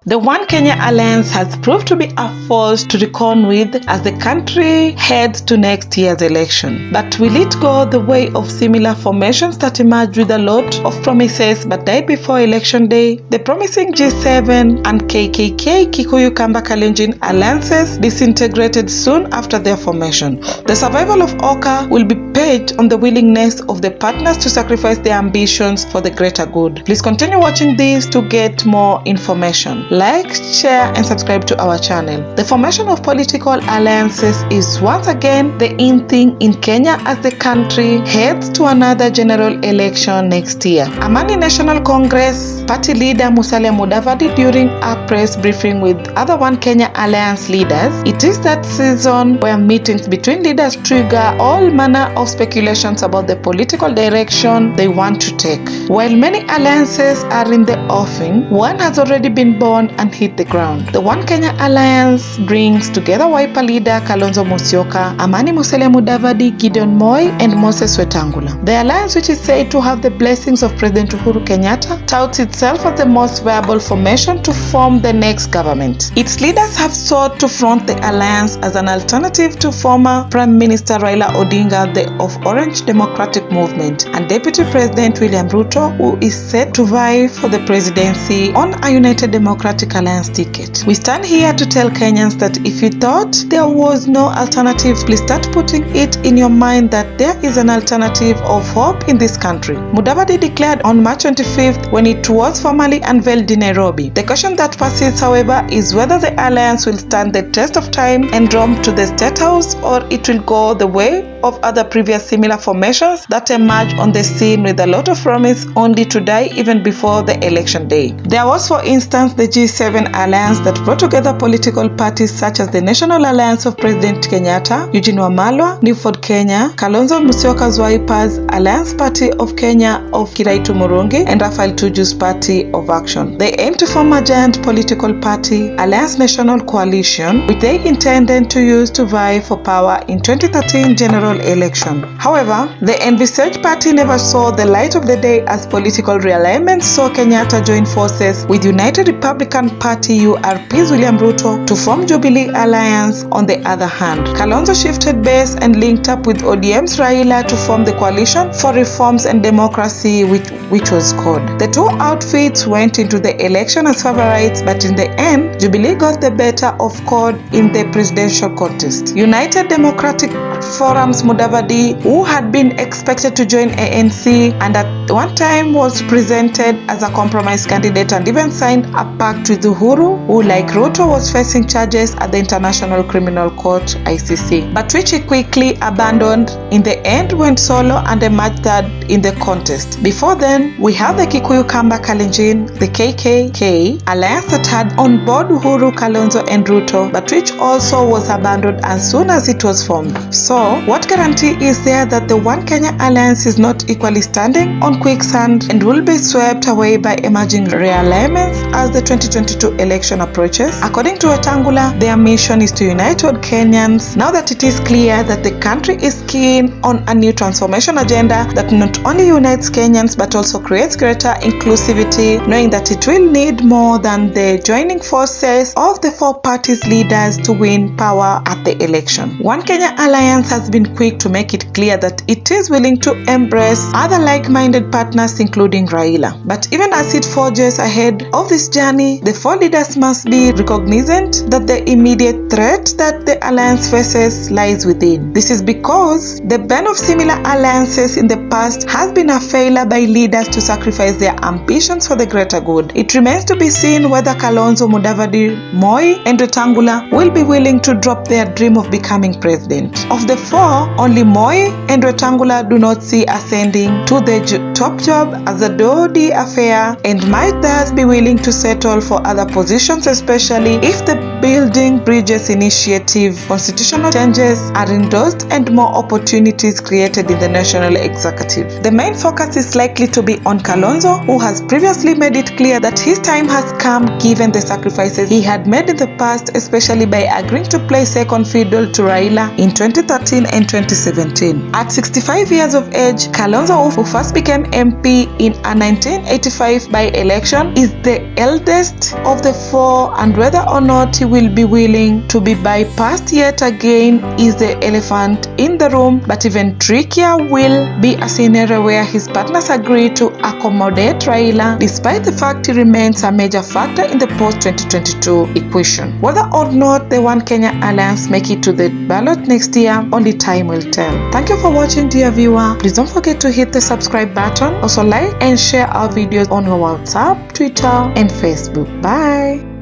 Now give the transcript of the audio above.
The One Kenya Alliance has proved to be a force to reckon with as the country heads to next year's election. But will it go the way of similar formations that emerged with a lot of promises but died before election day? The promising G7 and KKK Kikuyu Kamba Kalenjin alliances disintegrated soon after their formation. The survival of Oka will be based on the willingness of the partners to sacrifice their ambitions for the greater good. Please continue watching this to get more information. Like, share and subscribe to our channel. The formation of political alliances is once again the in thing in Kenya as the country heads to another general election next year. Amani National Congress party leader Musalia Mudavadi, during a press briefing with other One Kenya Alliance leaders, it is that season where meetings between leaders trigger all manner of speculations about the political direction they want to take. While many alliances are in the offing, one has already been born and hit the ground. The One Kenya Alliance brings together Wiper leader Kalonzo Musyoka, Amani Musalia Mudavadi, Gideon Moi and Moses Wetangula. The alliance, which is said to have the blessings of President Uhuru Kenyatta, touts itself as the most viable formation to form the next government. Its leaders have sought to front the alliance as an alternative to former Prime Minister Raila Odinga of Orange Democratic Movement and Deputy President William Ruto, who is set to vie for the presidency on a United Democratic Alliance ticket. We stand here to tell Kenyans that if you thought there was no alternative, please start putting it in your mind that there is an alternative of hope in this country. Mudavadi declared on March 25th when it was formally unveiled in Nairobi. The question that persists, however, is whether the alliance will stand the test of time and drum to the State House, or it will go the way of other previous similar formations that emerged on the scene with a lot of promise only to die even before the election day. There was, for instance, the G7 alliance that brought together political parties such as the National Alliance of President Kenyatta, Eugene Wamalwa, New Ford Kenya, Kalonzo Musyoka's Wipers, Alliance Party of Kenya of Kiraitu Murungi, and Raphael Tuju's Party of Action. They aim to form a giant political party, Alliance National Coalition, which they intended to use to vie for power in 2013 general election. However, the envisaged party never saw the light of the day as political realignment saw Kenyatta join forces with United Republican Party URP's William Ruto to form Jubilee Alliance. On the other hand, Kalonzo shifted base and linked up with ODM's Raila to form the Coalition for Reforms and Democracy, which was CORD. The two outfits went into the election as favorites, but in the end, Jubilee got the better of CORD in the presidential contest. United Democratic Forum's Mudavadi, who had been expected to join ANC and at one time was presented as a compromise candidate and even signed a pact with Uhuru, who like Ruto was facing charges at the International Criminal Court ICC, but which he quickly abandoned. In the end, went solo and emerged third in the contest. Before then, we have the Kikuyu Kamba Kalenjin, the KKK alliance that had on board Uhuru, Kalonzo and Ruto, but which also was abandoned as soon as it was formed. So, what guarantee is there that the One Kenya Alliance is not equally standing on quicksand and will be swept away by emerging realignments as the 2022 election approaches? According to Wetangula, their mission is to unite all Kenyans now that it is clear that the country is keen on a new transformation agenda that not only unites Kenyans but also creates greater inclusivity, knowing that it will need more than the joining forces of the four parties leaders to win power at the election. One Kenya Alliance has been quick to make it clear that it is willing to embrace other like-minded partners including Raila. But even as it forges ahead of this journey, the four leaders must be cognizant that the immediate threat that the alliance faces lies within. This is because the bane of similar alliances in the past has been a failure by leaders to sacrifice their ambitions for the greater good. It remains to be seen whether Kalonzo, Mudavadi, Moi and Wetangula will be willing to drop their dream of becoming president. Of the four, only Moi and Wetangula do not see ascending to the top job as a Dodi affair and might thus be willing to settle for other positions, especially if the Building Bridges Initiative constitutional changes are endorsed and more opportunities created in the national executive. The main focus is likely to be on Kalonzo, who has previously made it clear that his time has come given the sacrifices he had made in the past, especially by agreeing to play second fiddle to Raila in 2013 and 2017. At 65 years of age, Kalonzo, who first became MP in a 1985 by-election, is the eldest best of the four, and whether or not he will be willing to be bypassed yet again is the elephant in the room. But even trickier will be a scenario where his partners agree to accommodate Raila despite the fact he remains a major factor in the post-2022 equation. Whether or not the One Kenya Alliance make it to the ballot next year, only time will tell. Thank you for watching, dear viewer. Please don't forget to hit the subscribe button. Also like and share our videos on your WhatsApp, Twitter and Facebook. Bye.